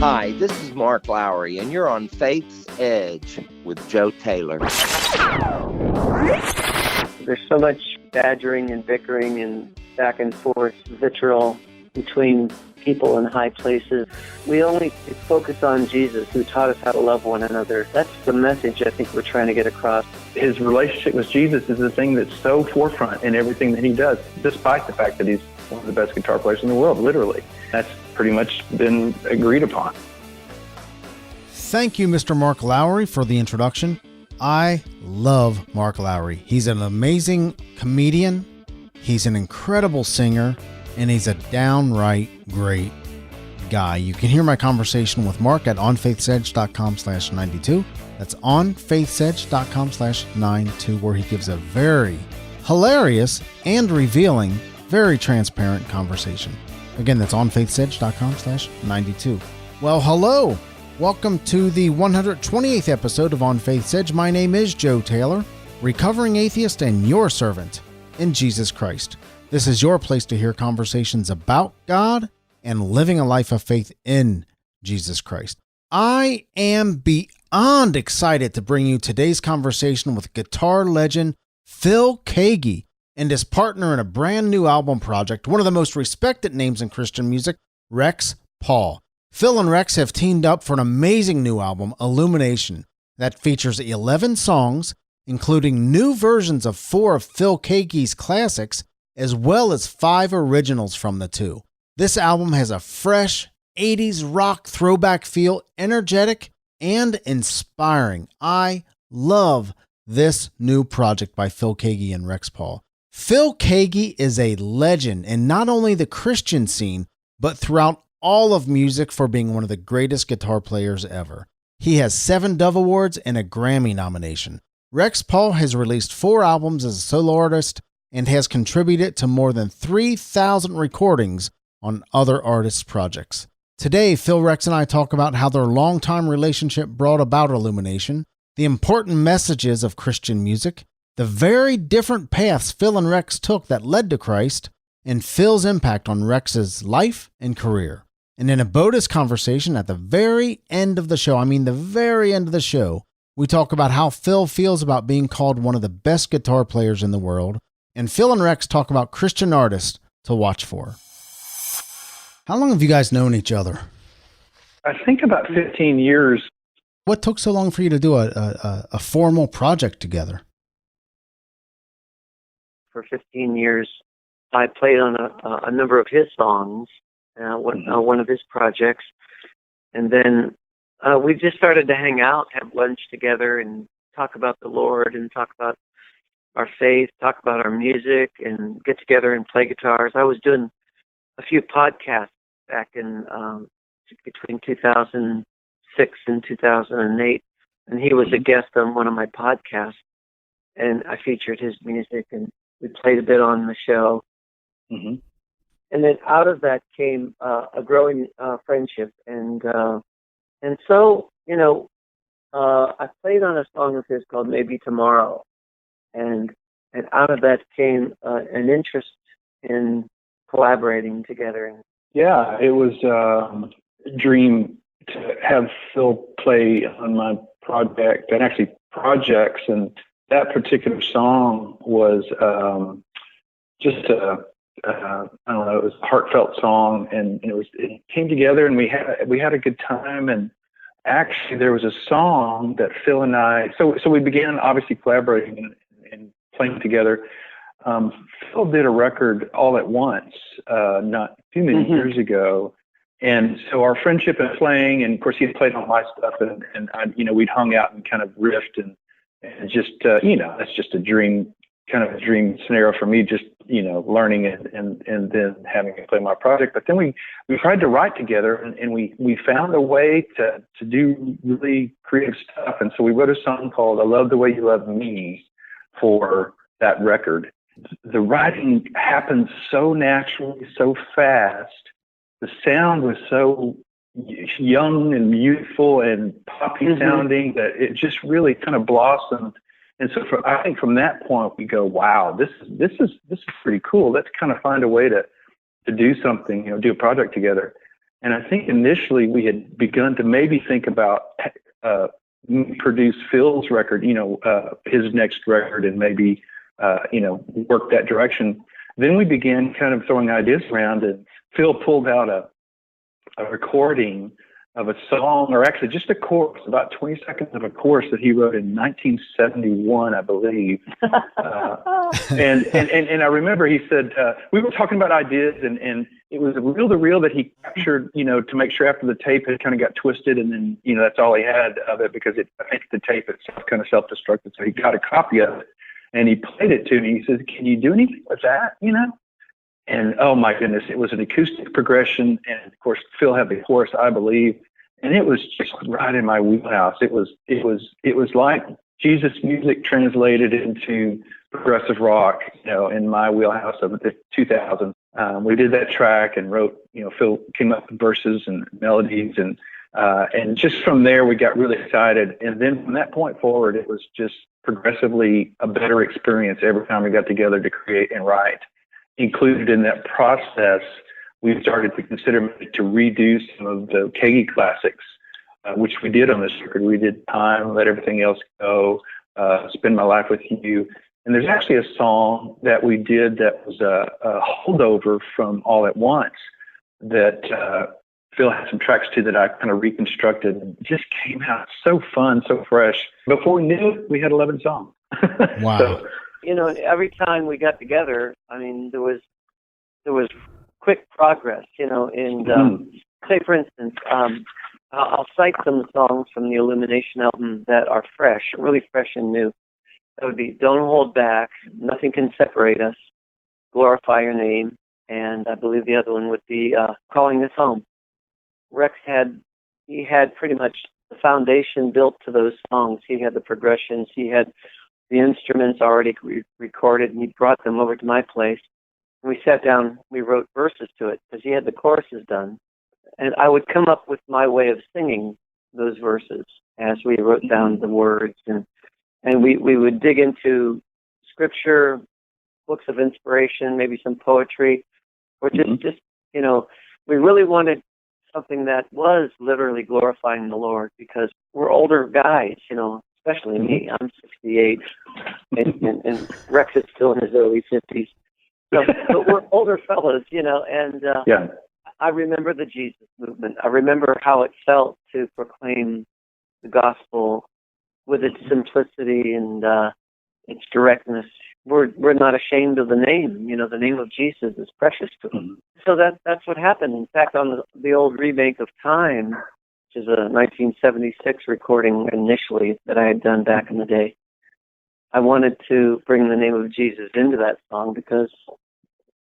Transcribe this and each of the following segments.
Hi, this is Mark Lowry, and you're on Faith's Edge with Joe Taylor. There's so much badgering and bickering and back and forth, vitriol between people in high places. We only focus on Jesus, who taught us how to love one another. That's the message I think we're trying to get across. His relationship with Jesus is the thing that's so forefront in everything that he does, despite the fact that he's one of the best guitar players in the world, literally. That's pretty much been agreed upon. Thank you, Mr. Mark Lowry, for the introduction. I love Mark Lowry. He's an amazing comedian, he's an incredible singer, and he's a downright great guy. You can hear my conversation with Mark at onfaithsedge.com/92. That's onfaithsedge.com/92, where he gives a very hilarious and revealing, very transparent conversation. Again, that's onfaithsedge.com/92. Well, hello. Welcome to the 128th episode of On Faith's Edge. My name is Joe Taylor, recovering atheist and your servant in Jesus Christ. This is your place to hear conversations about God and living a life of faith in Jesus Christ. I am beyond excited to bring you today's conversation with guitar legend Phil Keaggy and his partner in a brand new album project, one of the most respected names in Christian music, Rex Paul. Phil and Rex have teamed up for an amazing new album, Illumination, that features 11 songs, including new versions of 4 of Phil Keaggy's classics, as well as 5 originals from the 2. This album has a fresh 80s rock throwback feel, energetic and inspiring. I love this new project by Phil Keaggy and Rex Paul. Phil Keaggy is a legend in not only the Christian scene, but throughout all of music for being one of the greatest guitar players ever. He has 7 Dove Awards and a Grammy nomination. Rex Paul has released 4 albums as a solo artist and has contributed to more than 3,000 recordings on other artists' projects. Today, Phil, Rex, and I talk about how their longtime relationship brought about Illumination, the important messages of Christian music, the very different paths Phil and Rex took that led to Christ, and Phil's impact on Rex's life and career. And in a bonus conversation at the very end of the show, we talk about how Phil feels about being called one of the best guitar players in the world, and Phil and Rex talk about Christian artists to watch for. How long have you guys known each other? I think about 15 years. What took so long for you to do a formal project together? For 15 years, I played on a number of his songs, one of his projects, and then we just started to hang out, have lunch together, and talk about the Lord, and talk about our faith, talk about our music, and get together and play guitars. I was doing a few podcasts back in between 2006 and 2008, and he was a guest on one of my podcasts, and I featured his music, and we played a bit on the show. Mm-hmm. And then out of that came a growing friendship, and so I played on a song of his called "Maybe Tomorrow," and out of that came an interest in collaborating together. Yeah, it was a dream to have Phil play on my project, and actually projects, and that particular song was just I don't know, it was a heartfelt song, and it came together, and we had a good time. And actually there was a song that Phil and I, so we began obviously collaborating and playing together. Phil did a record all at once, not too many years ago. And so our friendship and playing, and of course he had played on my stuff, and I, we'd hung out and kind of riffed, and just, that's just a dream scenario for me, just, learning it and then having to play my project. But then we tried to write together, and we found a way to do really creative stuff. And so we wrote a song called "I Love the Way You Love Me" for that record. The writing happened so naturally, so fast. The sound was so young and youthful and poppy sounding that it just really kind of blossomed. And so I think from that point we go, wow, this is pretty cool. Let's kind of find a way to do something, do a project together. And I think initially we had begun to maybe think about produce Phil's record, his next record, and maybe work that direction. Then we began kind of throwing ideas around, and Phil pulled out a recording of a song, or actually just a chorus, about 20 seconds of a chorus that he wrote in 1971, I believe. And I remember he said, we were talking about ideas, and it was a reel-to-reel that he captured, to make sure after the tape had kind of got twisted, and then, that's all he had of it, because I think the tape itself kind of self-destructed. So he got a copy of it, and he played it to me. He says, "Can you do anything with that, And oh my goodness, it was an acoustic progression, and of course Phil had the chorus, I believe, and it was just right in my wheelhouse. It was like Jesus music translated into progressive rock, in my wheelhouse of the 2000s. We did that track and wrote, Phil came up with verses and melodies, and just from there we got really excited. And then from that point forward, it was just progressively a better experience every time we got together to create and write. Included in that process, we started to consider to redo some of the Keaggy classics, which we did on this record. We did Time, Let Everything Else Go, Spend My Life With You. And there's actually a song that we did that was a holdover from All at Once that Phil had some tracks to that I kind of reconstructed, and just came out so fun, so fresh. Before we knew it, we had 11 songs. Wow. So, every time we got together, there was quick progress, and say, for instance, I'll cite some songs from the Illumination album that are fresh, really fresh and new. That would be Don't Hold Back, Nothing Can Separate Us, Glorify Your Name, and I believe the other one would be Calling Us Home. Rex had pretty much the foundation built to those songs. He had the progressions, he had the instruments already recorded, and he brought them over to my place. And we sat down, we wrote verses to it, because he had the choruses done. And I would come up with my way of singing those verses as we wrote down the words. And we would dig into scripture, books of inspiration, maybe some poetry, or just we really wanted something that was literally glorifying the Lord, because we're older guys, especially me. I'm 68, and Rex is still in his early 50s. So, but we're older fellas, and yeah. I remember the Jesus movement. I remember how it felt to proclaim the gospel with its simplicity and its directness. We're not ashamed of the name. The name of Jesus is precious to him. So that's what happened. In fact, on the old remake of Time, which is a 1976 recording initially that I had done back in the day, I wanted to bring the name of Jesus into that song because,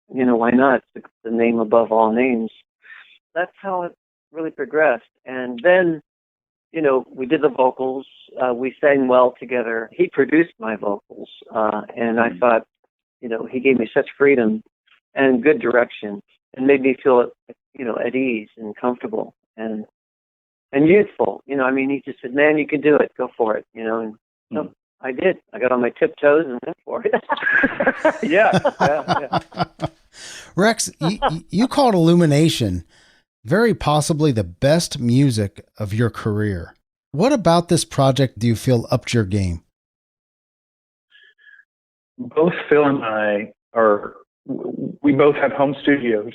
why not? It's the name above all names. That's how it really progressed. And then, we did the vocals. We sang well together. He produced my vocals. And I thought, he gave me such freedom and good direction and made me feel, at ease and comfortable and youthful. He just said, "Man, you can do it. Go for it." And so I did. I got on my tiptoes and went for it. Yeah. Rex, you called Illumination very possibly the best music of your career. What about this project do you feel upped your game? Both Phil and I we both have home studios,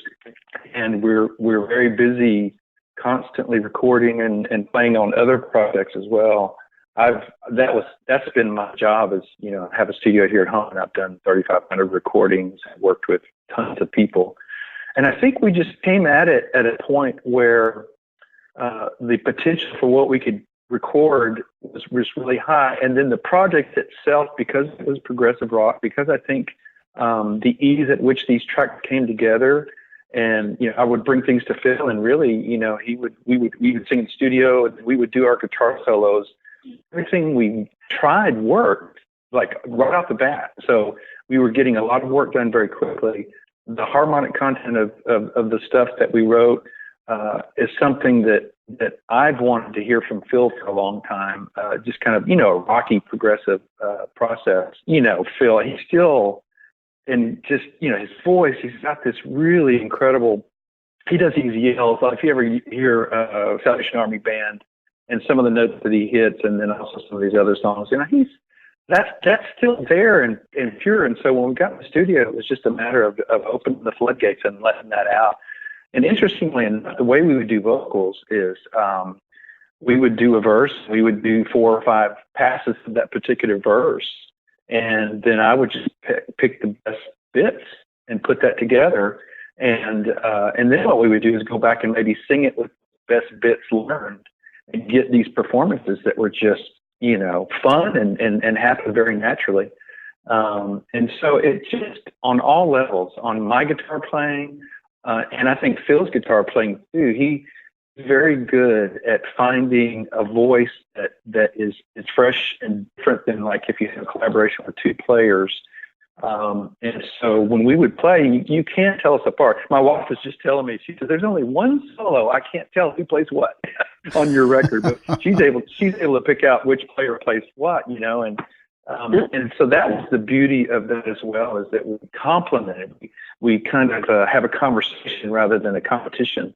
and we're very busy constantly recording and playing on other projects as well. That's been my job, is I have a studio here at home, and I've done 3,500 recordings and worked with tons of people. And I think we just came at it at a point where the potential for what we could record was really high. And then the project itself, because it was progressive rock, because I think the ease at which these tracks came together, and I would bring things to Phil, and really, we would sing in the studio, and we would do our guitar solos. Everything we tried worked, like right off the bat. So we were getting a lot of work done very quickly. The harmonic content of the stuff that we wrote is something that I've wanted to hear from Phil for a long time. Just kind of, a rocky progressive process. Phil, he's still, and just, his voice, he's got this really incredible he does these yells. Like if you ever hear Salvation Army Band and some of the notes that he hits, and then also some of these other songs, that's still there and pure. And so when we got in the studio, it was just a matter of opening the floodgates and letting that out. And interestingly enough, the way we would do vocals is we would do a verse, we would do 4 or 5 passes of that particular verse, and then I would just pick the best bits and put that together. And then what we would do is go back and maybe sing it with best bits learned and get these performances that were just, fun and happen very naturally. And so it just, on all levels, on my guitar playing, and I think Phil's guitar playing too, he's very good at finding a voice that is fresh and different than like if you have a collaboration with 2 players. And so when we would play, you can't tell us apart. My wife was just telling me, she said, "There's only one solo. I can't tell who plays what on your record," but she's able to pick out which player plays what, and so that was the beauty of that as well, is that we complemented. We kind of have a conversation rather than a competition,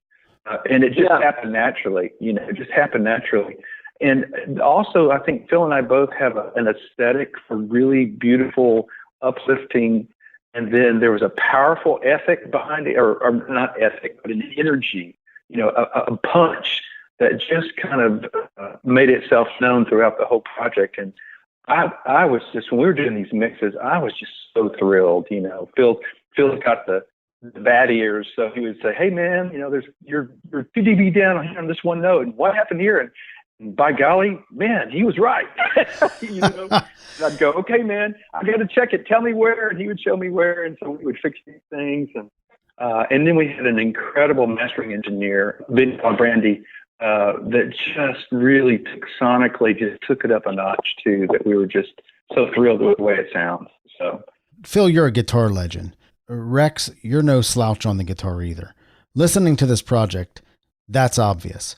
and it just happened naturally. It just happened naturally. And also, I think Phil and I both have an aesthetic for really beautiful, uplifting, and then there was a powerful ethic behind it, or not ethic, but an energy, a punch that just kind of made itself known throughout the whole project. And I was just, when we were doing these mixes, I was just so thrilled. Phil's got the bad ears, so he would say, "Hey man, you're 2 dB down on this one note, and what happened here?" And by golly, man, he was right. And I'd go, "Okay, man, I got to check it. Tell me where," and he would show me where, and so we would fix these things. And then we had an incredible mastering engineer, Vinny Brandy, that just really sonically just took it up a notch too. That we were just so thrilled with the way it sounds. So, Phil, you're a guitar legend. Rex, you're no slouch on the guitar either. Listening to this project, that's obvious.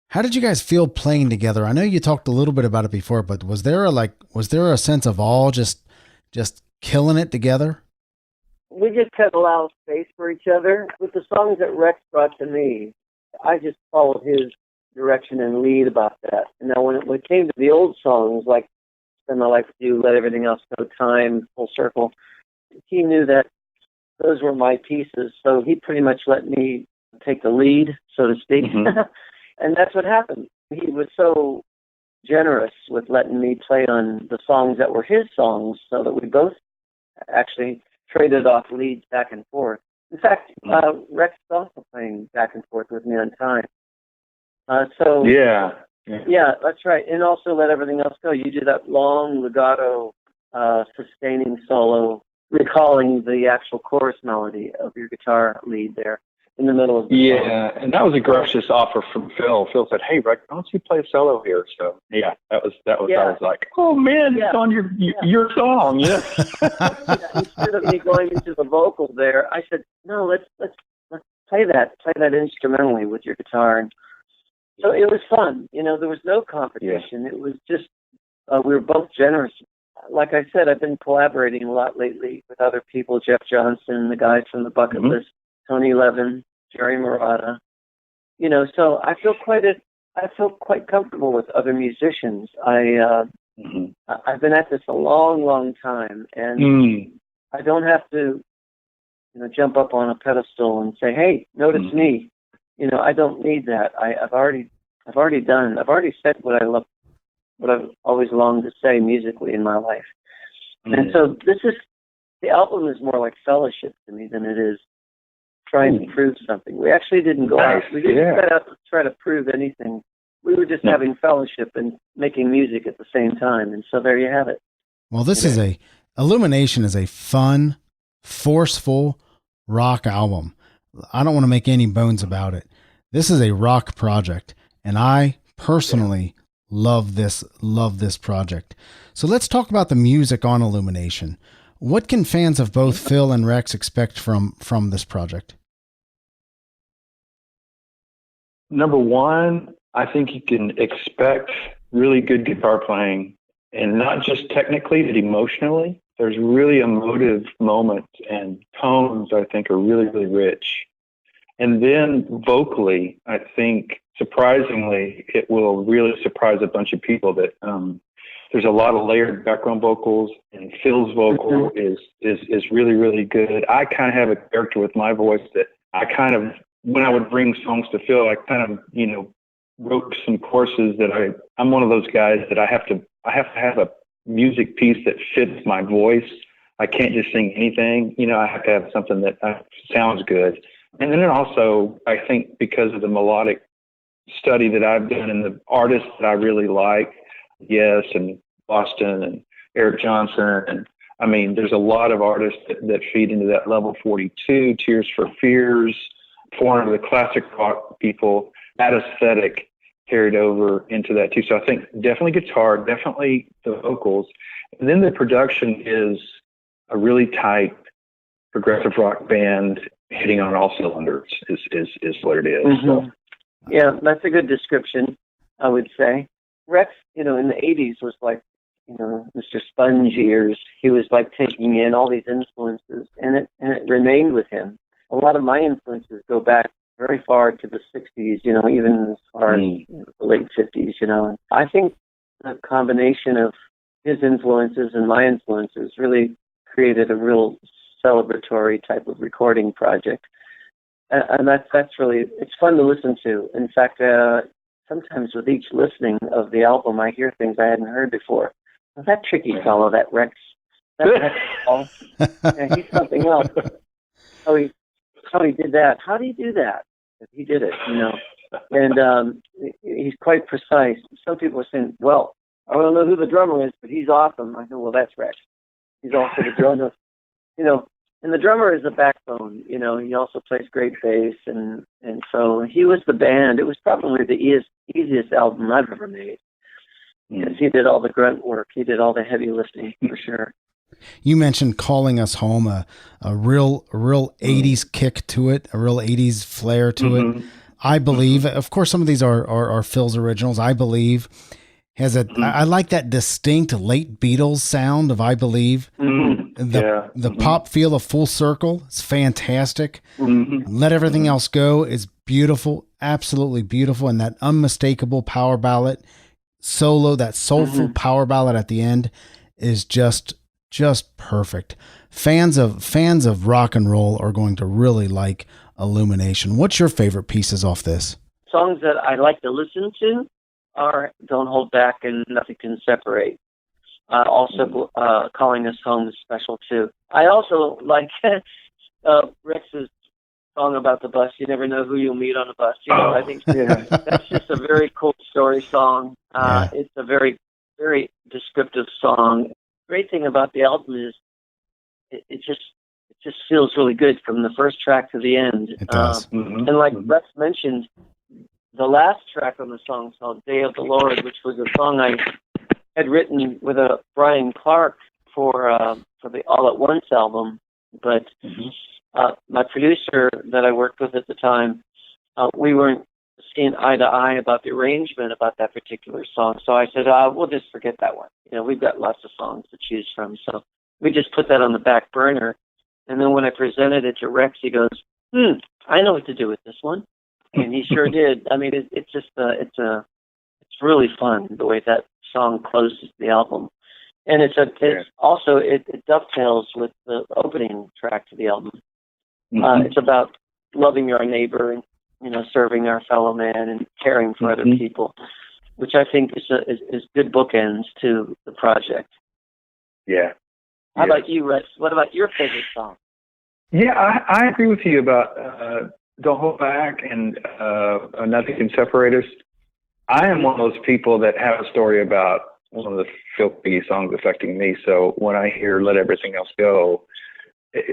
How did you guys feel playing together? I know you talked a little bit about it before, but was there a sense of all just killing it together? We just had a lot of space for each other. With the songs that Rex brought to me, I just followed his direction and lead about that. And now when it came to the old songs, like Spend My Life With You, Let Everything Else Go, Time, Full Circle, he knew that those were my pieces, so he pretty much let me take the lead, so to speak. Mm-hmm. And that's what happened. He was so generous with letting me play on the songs that were his songs, so that we both actually traded off leads back and forth. In fact, Rex is also playing back and forth with me on Time. Yeah, that's right. And also Let Everything Else Go. You do that long legato, sustaining solo, recalling the actual chorus melody of your guitar lead there in the middle of the song. And that was a gracious offer from Phil. Phil said, "Hey, Rex, why don't you play a solo here?" So I was like, "Oh man, it's on your song." Instead of me going into the vocals there, I said, "No, let's play that instrumentally with your guitar." And so it was fun. There was no competition. It was just we were both generous. Like I said, I've been collaborating a lot lately with other people, Jeff Johnson, the guys from the Bucket List, Tony Levin, Jerry Murata. So I feel quite comfortable with other musicians. I've been at this a long, long time, and I don't have to, jump up on a pedestal and say, "Hey, notice me." I don't need that. I've already said what I love, what I've always longed to say musically in my life. And so the album is more like fellowship to me than it is trying to prove something. We actually didn't go out. We didn't set out to try to prove anything. We were just having fellowship and making music at the same time. And so there you have it. Well, Illumination is a fun, forceful rock album. I don't want to make any bones about it. This is a rock project, and I personally love this project. So let's talk about the music on Illumination. What can fans of both Phil and Rex expect from this project? Number one, I think you can expect really good guitar playing, and not just technically, but emotionally. There's really emotive moments, and tones, I think, are really, really rich. And then vocally, I think surprisingly, it will really surprise a bunch of people that there's a lot of layered background vocals, and Phil's vocal is really, really good. I kind of have a character with my voice that I kind of, when I would bring songs to Phil, I kind of, wrote some courses that I'm one of those guys that I have to have a music piece that fits my voice. I can't just sing anything. I have to have something that sounds good. And then also, I think because of the melodic study that I've done and the artists that I really like, Yes, and Boston and Eric Johnson, and I mean, there's a lot of artists that feed into that level 42, Tears for Fears, one of the classic rock people. That aesthetic carried over into that too. So I think definitely guitar, definitely the vocals, and then the production is a really tight progressive rock band hitting on all cylinders is what it is. So. Yeah, that's a good description, I would say. Rex, in the 80s was like, Mr. Sponge years. He was like taking in all these influences, and it remained with him. A lot of my influences go back very far to the 60s, even as far as the late 50s, And I think the combination of his influences and my influences really created a real celebratory type of recording project. And that's really, it's fun to listen to. In fact, sometimes with each listening of the album, I hear things I hadn't heard before. Well, that tricky fellow, that Rex, yeah, he's something else. How he did that. How do you do that? He did it, And he's quite precise. Some people are saying, well, I don't know who the drummer is, but he's awesome. I go, well, that's Rex. He's also the drummer. And the drummer is the backbone. He also plays great bass, and so he was the band. It was probably the easiest album I've ever made. Because he did all the grunt work. He did all the heavy lifting, for sure. You mentioned Calling Us Home, a real 80s kick to it, a real 80s flair to it. I believe, of course, some of these are Phil's originals. I Believe has I like that distinct late Beatles sound of I Believe. The pop feel of Full Circle is fantastic. Let Everything Else Go is beautiful, absolutely beautiful, and that unmistakable power ballad solo, that soulful power ballad at the end is just perfect. Fans of rock and roll are going to really like Illumination. What's your favorite pieces off this? Songs that I like to listen to are Don't Hold Back and Nothing Can Separate. Also, Calling Us Home is special too. I also like Rex's song about the bus. You never know who you'll meet on a bus. I think that's just a very cool story song. It's a very, very descriptive song. Great thing about the album is it just feels really good from the first track to the end. It does. And like Rex mentioned, the last track on the song is called Day of the Lord, which was a song I had written with Brian Clark for the All at Once album. But my producer that I worked with at the time, we weren't seeing eye to eye about the arrangement about that particular song. So I said, we'll just forget that one. We've got lots of songs to choose from. So we just put that on the back burner. And then when I presented it to Rex, he goes, I know what to do with this one. And he sure did. I mean, it's really fun the way that song closes the album. And it dovetails with the opening track to the album. It's about loving our neighbor and, serving our fellow man and caring for other people, which I think is good bookends to the project. Yeah. How about you, Rex? What about your favorite song? Yeah, I agree with you about Don't Hold Back and Nothing Can Separate Us. I am one of those people that have a story about one of the Phil Keaggy songs affecting me. So when I hear Let Everything Else Go,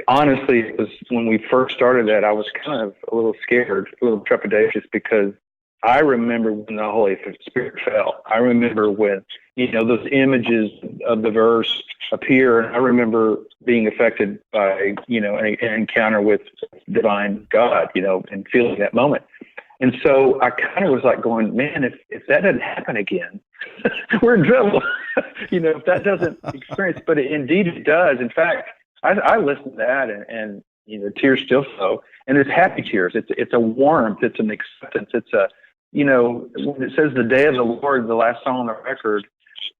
honestly, it was when we first started that, I was kind of a little scared, a little trepidatious, because I remember when the Holy Spirit fell. I remember when, those images of the verse appear, and I remember being affected by, an encounter with divine God, and feeling that moment. And so I kind of was like going, man, if that doesn't happen again, we're in trouble. If that doesn't experience, but indeed it does. In fact, I listened to that and tears still flow, and it's happy tears. It's a warmth. It's an acceptance. It's a, when it says the day of the Lord, the last song on the record,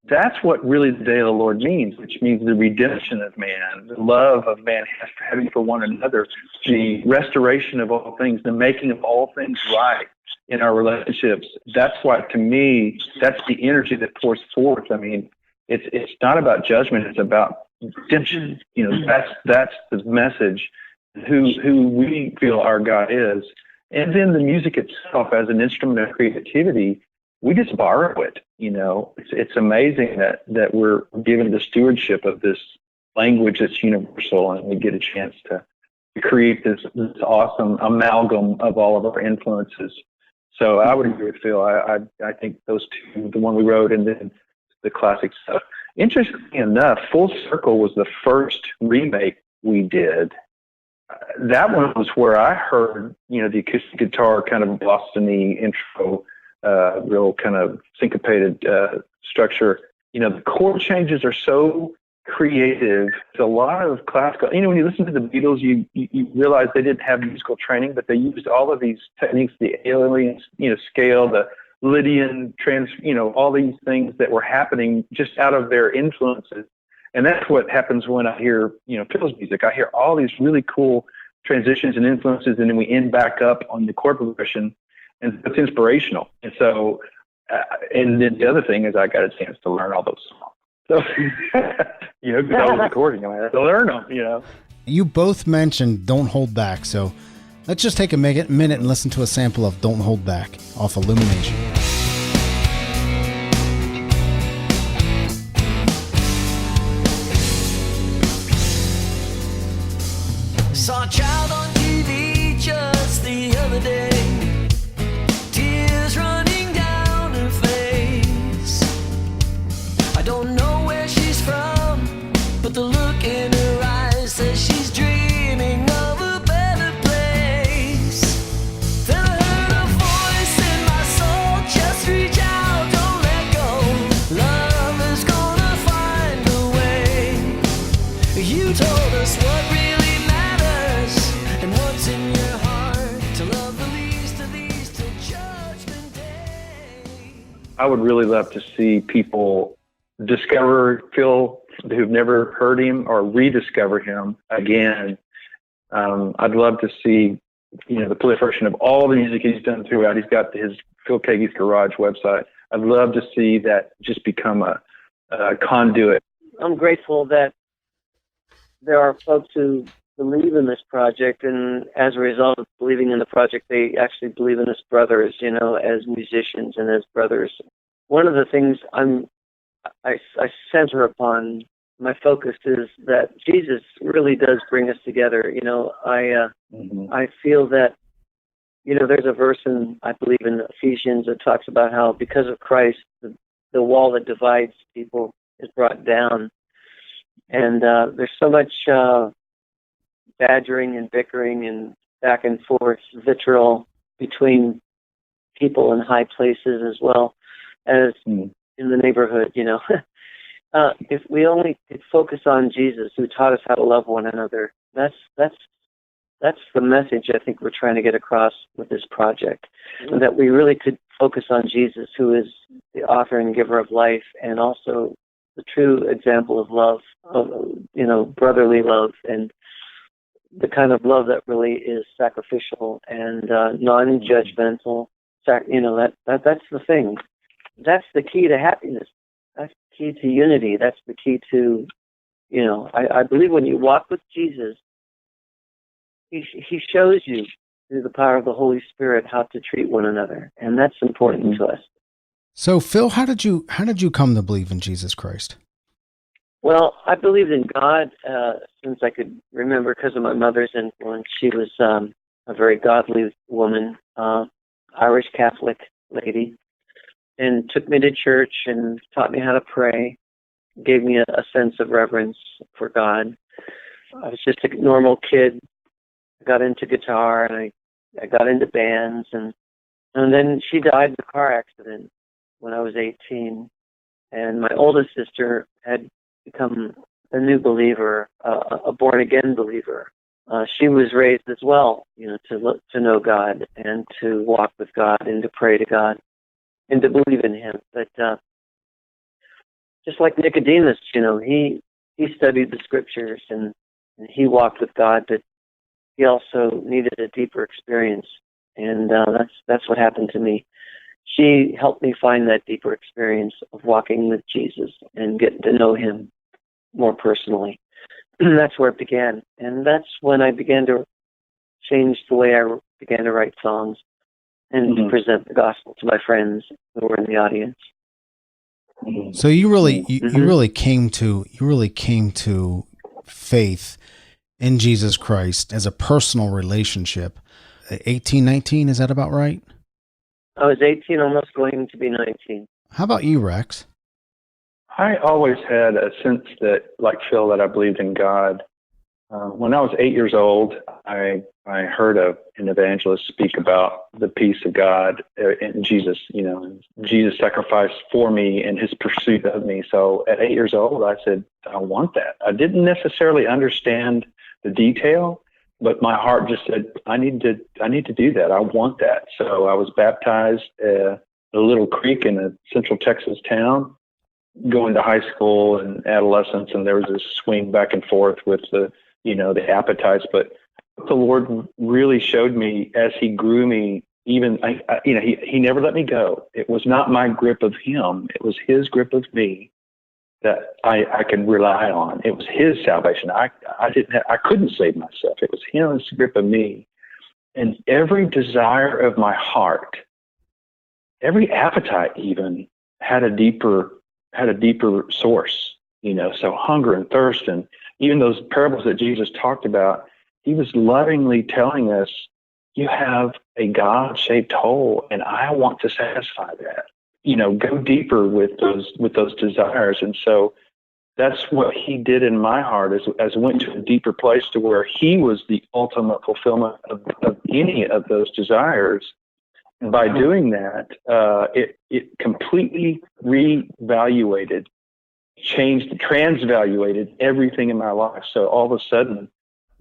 that's what really the day of the Lord means, which means the redemption of man, the love of man having for one another, the restoration of all things, the making of all things right in our relationships. That's why, to me, that's the energy that pours forth. I mean, it's not about judgment. It's about redemption. That's the message, who we feel our God is. And then the music itself as an instrument of creativity, we just borrow it. It's amazing that we're given the stewardship of this language that's universal, and we get a chance to create this awesome amalgam of all of our influences. So I would agree with Phil. I think those two, the one we wrote and then the classic stuff. Interestingly enough, Full Circle was the first remake we did. That one was where I heard, the acoustic guitar kind of Boston-y intro, real kind of syncopated structure. The chord changes are so creative. It's a lot of classical. When you listen to the Beatles, you realize they didn't have musical training, but they used all of these techniques, the alien, scale, the Lydian all these things that were happening just out of their influences. And that's what happens when I hear, Phil's music. I hear all these really cool transitions and influences, and then we end back up on the chord progression, and it's inspirational. And so, and then the other thing is I got a chance to learn all those songs. So, because I was recording them, I had to learn them, You both mentioned Don't Hold Back, so let's just take a minute and listen to a sample of Don't Hold Back off Illumination. Saw a child on TV just the other day, tears running down her face. I don't know where she's from, but the look in her eyes says she's dreaming of a better place. Then I heard a voice in my soul, just reach out, don't let go. Love is gonna find a way. You told us what really and what's in your heart, to love the least of these till judgment day. I would really love to see people discover Phil who've never heard him, or rediscover him again. I'd love to see, the proliferation of all the music he's done throughout. He's got his Phil Keaggy's Garage website. I'd love to see that just become a conduit. I'm grateful that there are folks who believe in this project, and as a result of believing in the project, they actually believe in us brothers, as musicians and as brothers. One of the things I center upon, my focus is that Jesus really does bring us together. I feel that, there's a verse I believe in Ephesians that talks about how because of Christ, the wall that divides people is brought down. And there's so much badgering and bickering and back and forth vitriol between people in high places as well as in the neighborhood. If we only could focus on Jesus, who taught us how to love one another, that's the message I think we're trying to get across with this project, and that we really could focus on Jesus, who is the author and giver of life, and also the true example of love, of brotherly love, and the kind of love that really is sacrificial and non-judgmental. That's the thing. That's the key to happiness. That's the key to unity. That's the key to, I believe when you walk with Jesus, he shows you through the power of the Holy Spirit how to treat one another, and that's important to us. So, Phil, how did you come to believe in Jesus Christ? Well, I believed in God since I could remember because of my mother's influence. She was a very godly woman, Irish Catholic lady, and took me to church and taught me how to pray, gave me a sense of reverence for God. I was just a normal kid. I got into guitar, and I got into bands, and then she died in a car accident when I was 18. And my oldest sister had become a new believer, a born-again believer, she was raised as well, to know God and to walk with God and to pray to God and to believe in Him. But just like Nicodemus, he studied the Scriptures and he walked with God, but he also needed a deeper experience, and that's what happened to me. She helped me find that deeper experience of walking with Jesus and getting to know Him more personally. That's where it began, and that's when I began to change the way I began to write songs and to present the gospel to my friends who were in the audience. So you really came to faith in Jesus Christ as a personal relationship. 18, 19, is that about right? I was 18, almost going to be 19. How about you, Rex? I always had a sense that, like Phil, that I believed in God. When I was 8 years old, I heard an evangelist speak about the peace of God and Jesus. Jesus sacrificed for me in His pursuit of me. So at 8 years old, I said, I want that. I didn't necessarily understand the detail, but my heart just said, I need to do that. I want that. So I was baptized at a little creek in a central Texas town, going to high school and adolescence, and there was this swing back and forth with the appetites. But the Lord really showed me as He grew me. Even He never let me go. It was not my grip of Him; it was His grip of me that I could rely on. It was His salvation. I couldn't save myself. It was His grip of me, and every desire of my heart, every appetite, even had a deeper source. So hunger and thirst, and even those parables that Jesus talked about, He was lovingly telling us, you have a God-shaped hole, and I want to satisfy that. Go deeper with those desires. And so that's what He did in my heart, as went to a deeper place to where He was the ultimate fulfillment of any of those desires. And by doing that, it completely revaluated, transvaluated everything in my life. So all of a sudden,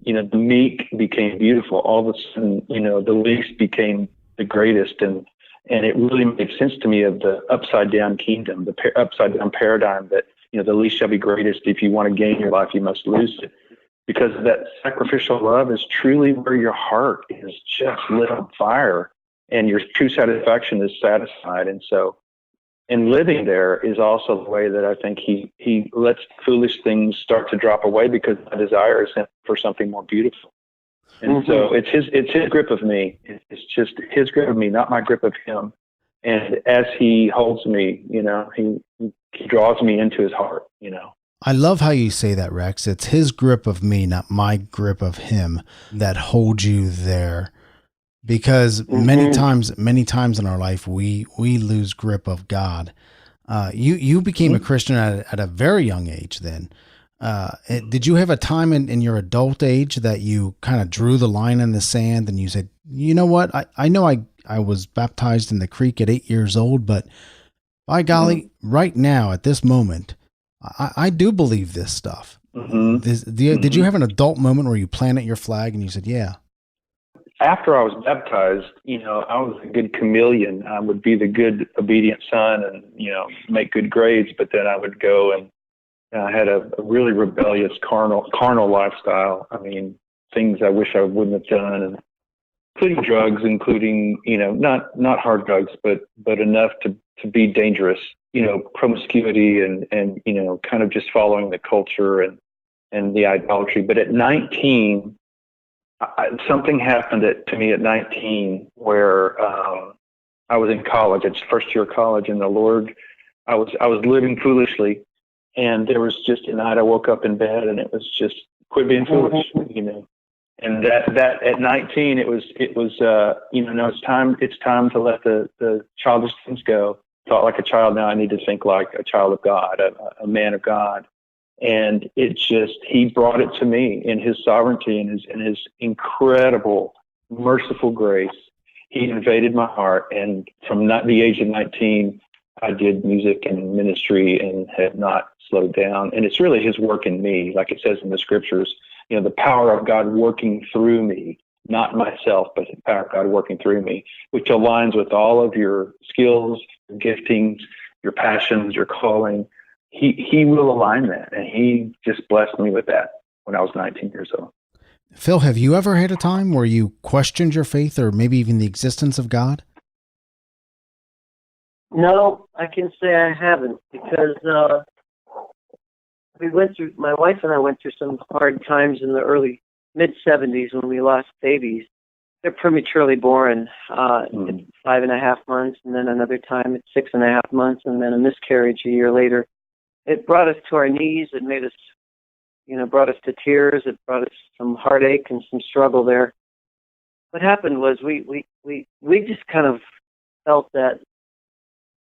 the meek became beautiful. All of a sudden, the least became the greatest. And it really made sense to me of the upside down kingdom, the upside down paradigm that, the least shall be greatest. If you want to gain your life, you must lose it. Because that sacrificial love is truly where your heart is just lit on fire and your true satisfaction is satisfied. And so, and living there is also the way that I think he lets foolish things start to drop away, because my desire is for something more beautiful. And so it's his grip of me. It's just His grip of me, not my grip of Him. And as He holds me, he draws me into His heart, I love how you say that, Rex. It's His grip of me, not my grip of Him, that holds you there. Because many times in our life, we lose grip of God. You became a Christian at a very young age then. Did you have a time in your adult age that you kind of drew the line in the sand and you said, you know what, I know I was baptized in the creek at 8 years old, but by golly, right now at this moment, I do believe this stuff. Did you have an adult moment where you planted your flag and you said, yeah? After I was baptized, I was a good chameleon. I would be the good, obedient son and, make good grades, but then I would go and I had a really rebellious carnal lifestyle. I mean, things I wish I wouldn't have done, and including drugs, not hard drugs, but enough to be dangerous, promiscuity and kind of just following the culture and the idolatry. But at 19, something happened to me at 19 where I was in college. It's first year of college, and the Lord, I was living foolishly, and there was just a night I woke up in bed, and it was just quit being foolish, And that at 19, it was no, it's time to let the childish things go. Thought like a child. Now I need to think like a child of God, a man of God. And He brought it to me in His sovereignty and His incredible, merciful grace. He invaded my heart. And from the age of 19, I did music and ministry and have not slowed down. And it's really His work in me. Like it says in the Scriptures, the power of God working through me, not myself, but the power of God working through me, which aligns with all of your skills, your giftings, your passions, your calling. He will align that. And he just blessed me with that when I was 19 years old. Phil, have you ever had a time where you questioned your faith or maybe even the existence of God? No, I can say I haven't, because my wife and I went through some hard times in the early mid-70s when we lost babies. They're prematurely born at 5.5 months, and then another time at 6.5 months, and then a miscarriage a year later. It brought us to our knees. It made us, brought us to tears. It brought us some heartache and some struggle there. What happened was we just kind of felt that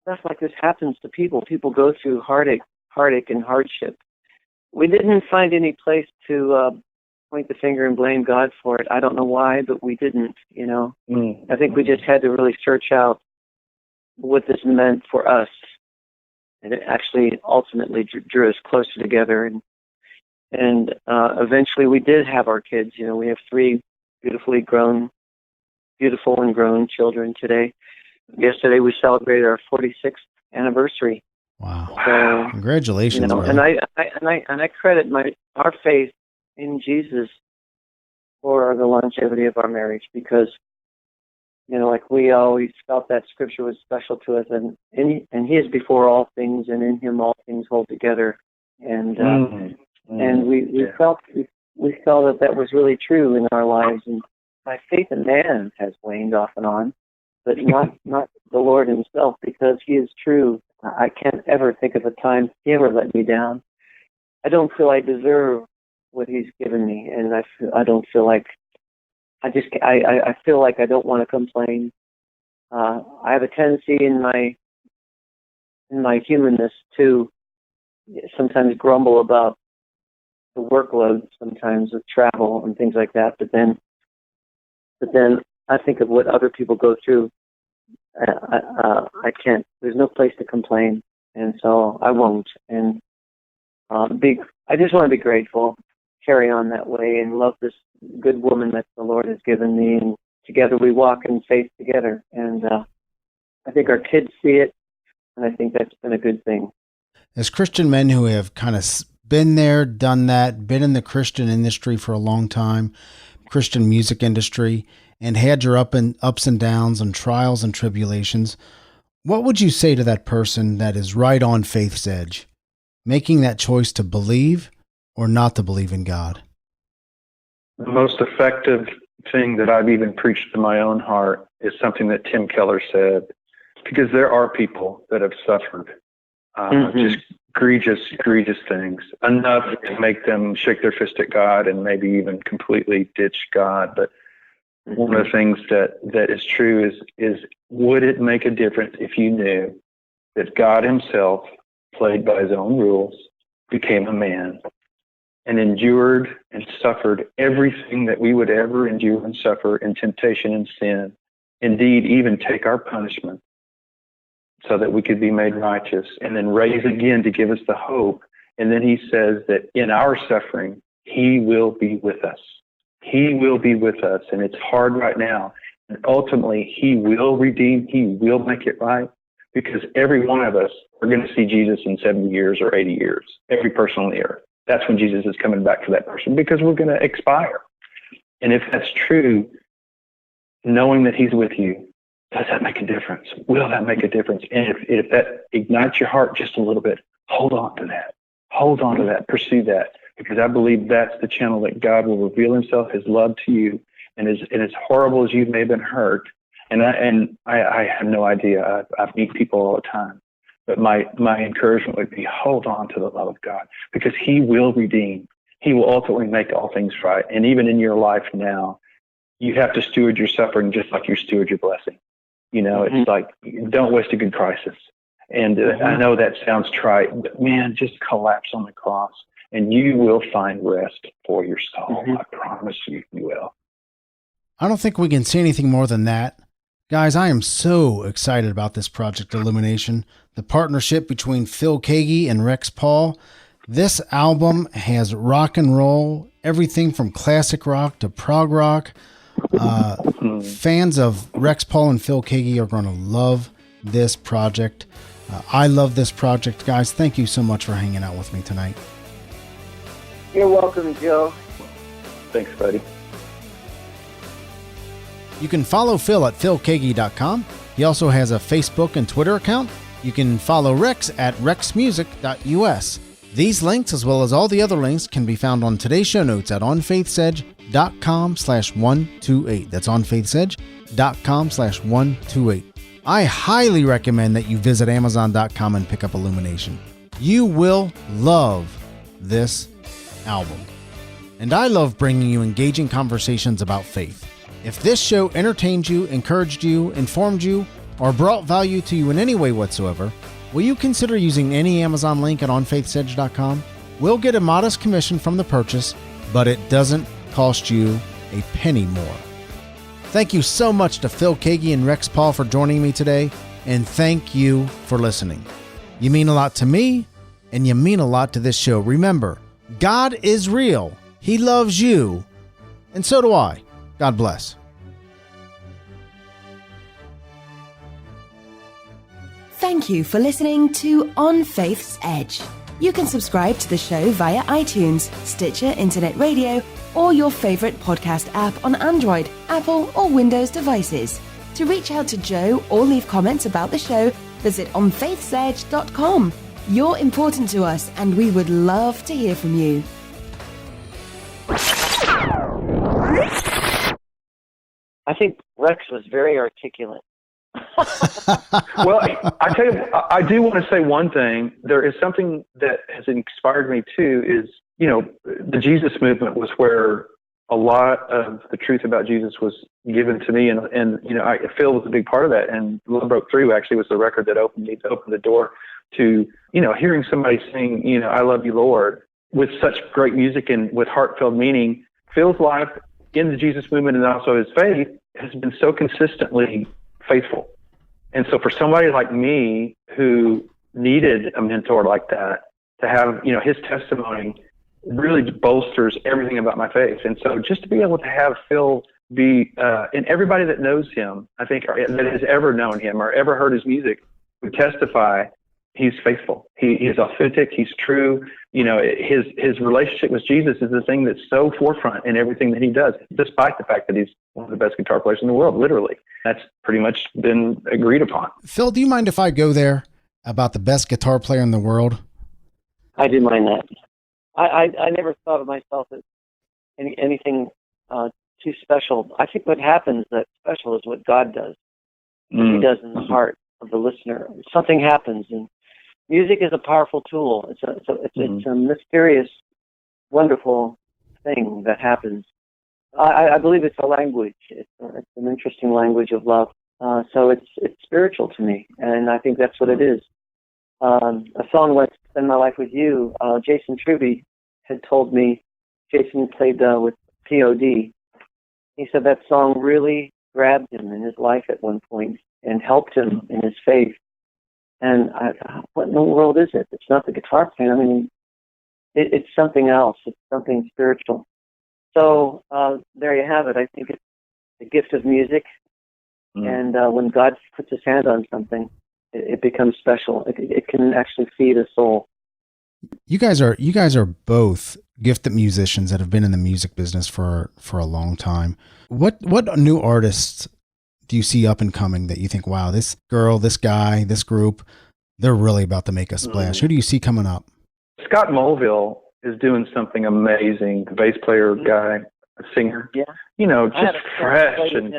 stuff like this happens to people. People go through heartache and hardship. We didn't find any place to point the finger and blame God for it. I don't know why, but we didn't, I think we just had to really search out what this meant for us. And it actually ultimately drew us closer together. And eventually we did have our kids. We have 3 beautiful and grown children today. Yesterday we celebrated our 46th anniversary. Wow! So, Congratulations, and I credit our faith in Jesus for the longevity of our marriage, because like we always felt that Scripture was special to us, and He is before all things, and in Him all things hold together, and we felt that was really true in our lives, and my faith in man has waned off and on, but not the Lord Himself, because He is true. I can't ever think of a time He ever let me down. I don't feel I deserve what He's given me, and I don't feel like I feel like I don't want to complain. I have a tendency in my humanness to sometimes grumble about the workload, sometimes of travel and things like that. But then I think of what other people go through. I can't. There's no place to complain, and so I won't. And I just want to be grateful, carry on that way, and love this good woman that the Lord has given me. And together we walk in faith together. And I think our kids see it, and I think that's been a good thing. As Christian men who have kind of been there, done that, been in the Christian industry for a long time, Christian music industry, and had your ups and downs and trials and tribulations, what would you say to that person that is right on faith's edge, making that choice to believe or not to believe in God? The most effective thing that I've even preached to my own heart is something that Tim Keller said, because there are people that have suffered just egregious things, enough to make them shake their fist at God and maybe even completely ditch God. But one of the things that is true is would it make a difference if you knew that God Himself, played by His own rules, became a man and endured and suffered everything that we would ever endure and suffer in temptation and sin, indeed even take our punishment so that we could be made righteous, and then raise again to give us the hope. And then He says that in our suffering, He will be with us. He will be with us, and it's hard right now. And ultimately, He will redeem, He will make it right, because every one of us are going to see Jesus in 70 years or 80 years, every person on the earth. That's when Jesus is coming back for that person, because we're going to expire. And if that's true, knowing that He's with you, does that make a difference? Will that make a difference? And if that ignites your heart just a little bit, hold on to that. Hold on to that. Pursue that. Because I believe that's the channel that God will reveal Himself, His love to you. And as horrible as you may have been hurt, and I have no idea. I meet people all the time. But my encouragement would be, hold on to the love of God, because He will redeem. He will ultimately make all things right. And even in your life now, you have to steward your suffering just like you steward your blessing. It's like, don't waste a good crisis. And I know that sounds trite, but man, just collapse on the cross and you will find rest for your soul. I promise you will. I don't think we can say anything more than that. Guys, I am so excited about this Project Illumination, the partnership between Phil Keaggy and Rex Paul. This album has rock and roll, everything from classic rock to prog rock. Fans of Rex Paul and Phil Keaggy are going to love this project. I love this project, guys. Thank you so much for hanging out with me tonight. You're welcome, Joe. Thanks, buddy. You can follow Phil at philkeaggy.com. He also has a Facebook and Twitter account. You can follow Rex at rexmusic.us. These links, as well as all the other links, can be found on today's show notes at onfaithsedge.com/128. That's onfaithsedge.com/128. I highly recommend that you visit Amazon.com and pick up Illumination. You will love this album. And I love bringing you engaging conversations about faith. If this show entertained you, encouraged you, informed you, or brought value to you in any way whatsoever, will you consider using any Amazon link at onfaithsedge.com? We'll get a modest commission from the purchase, but it doesn't cost you a penny more. Thank you so much to Phil Keaggy and Rex Paul for joining me today, and thank you for listening. You mean a lot to me, and you mean a lot to this show. Remember, God is real. He loves you, and so do I. God bless. Thank you for listening to On Faith's Edge. You can subscribe to the show via iTunes, Stitcher Internet Radio, or your favorite podcast app on Android, Apple, or Windows devices. To reach out to Joe or leave comments about the show, visit onfaithsedge.com. You're important to us, and we would love to hear from you. I think Rex was very articulate. Well, I tell you, I do want to say one thing. There is something that has inspired me too. Is the Jesus movement was where a lot of the truth about Jesus was given to me, and I Phil was a big part of that. And Love Broke Through actually was the record that opened the door to hearing somebody sing I Love You, Lord, with such great music and with heartfelt meaning. Phil's life in the Jesus movement and also his faith has been so consistently faithful. And so for somebody like me who needed a mentor like that, to have, his testimony really bolsters everything about my faith. And so just to be able to have Phil be, and everybody that knows him, I think, that has ever known him or ever heard his music, would testify he's faithful. He is authentic. He's true. His relationship with Jesus is the thing that's so forefront in everything that he does, despite the fact that he's one of the best guitar players in the world, literally. That's pretty much been agreed upon. Phil, do you mind if I go there about the best guitar player in the world? I do mind that. I never thought of myself as anything too special. I think what happens that's special is what God does. What he does in the heart of the listener. Something happens, and music is a powerful tool. It's a mysterious, wonderful thing that happens. I believe it's a language. It's an interesting language of love. So it's spiritual to me, and I think that's what it is. A song like "Spend My Life with You," Jason Truby had told me. Jason played with POD. He said that song really grabbed him in his life at one point and helped him in his faith. And I thought, what in the world is it? It's not the guitar playing. I mean, it's something else. It's something spiritual. So there you have it. I think it's the gift of music. And when God puts his hand on something, it becomes special. It can actually feed a soul. You guys are both gifted musicians that have been in the music business for a long time. What new artists do you see up and coming that you think, wow, this girl, this guy, this group, they're really about to make a splash? Who do you see coming up? Scott Mulville is doing something amazing. The bass player guy, a singer. Yeah. Just fresh and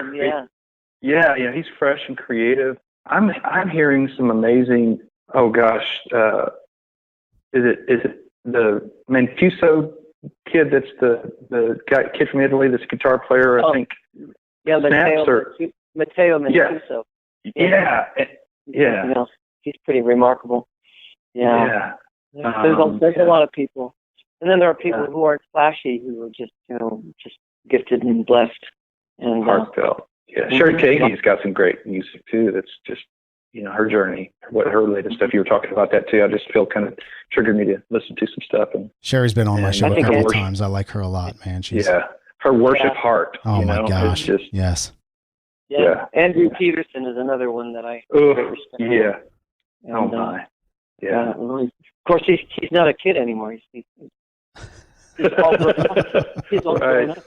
yeah, he's fresh and creative. I'm hearing some amazing. Oh gosh, is it the Mancuso kid? That's the kid from Italy. That's a guitar player. I think. Yeah, Matteo Mancuso. Yeah. He's pretty remarkable. Yeah. There's a lot of people, and then there are people who aren't flashy, who are just gifted and blessed and heartfelt. Yeah, Sherry Keaggy's got some great music too. That's just her journey, what her latest stuff. You were talking about that too. I just feel kind of triggered me to listen to some stuff. And Sherry's been on my show a couple of worship, times. I like her a lot, man. She's her worship heart. Oh my gosh! Just, yes. Yeah. Andrew Peterson is another one that I respect. Yeah. And, oh my. Yeah. Of course, he's not a kid anymore. He's all grown up. He's all grown up.